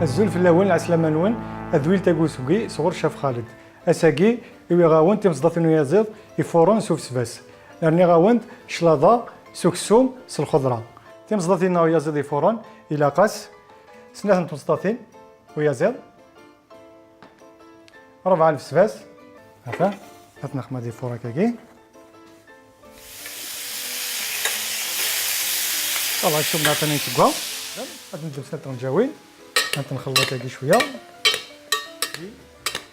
الزول في الاول العسلامه نون اذويل تاكوسوكي صغر شاف خالد اساكي يوي غاونت تمصداتنو يزيد يفورون سوف سباس لاني غاونت شلاضا سوكسوم الخضره تمصداتنا ويزيد يفورون الى قاس سنة تمصداتين ويزيد 4000 سباس هكا نخمة دي فورا كاكي والله شوف نعطيني تقوا غادي ندير سنة نجاوين نخلط كاكي شويه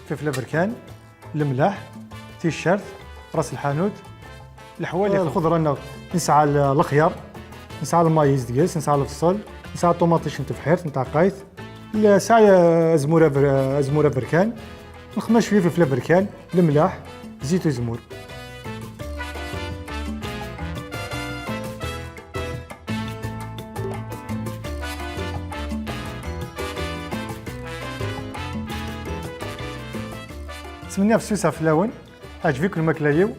فلفل بركان الملح تيشيرت راس الحانوت الحوالي الخضره نسعى الخيار نسعى المايز ديالس نسعى البصل نسعى الطوماطيش نتفحير نتاع قايث ساعه زموره بركان نخمر شويه فلفل بركان الملح زيت وزمور سمني بسوسه في اللون عجبك الماكله يو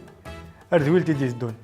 اردويل تيدي الدون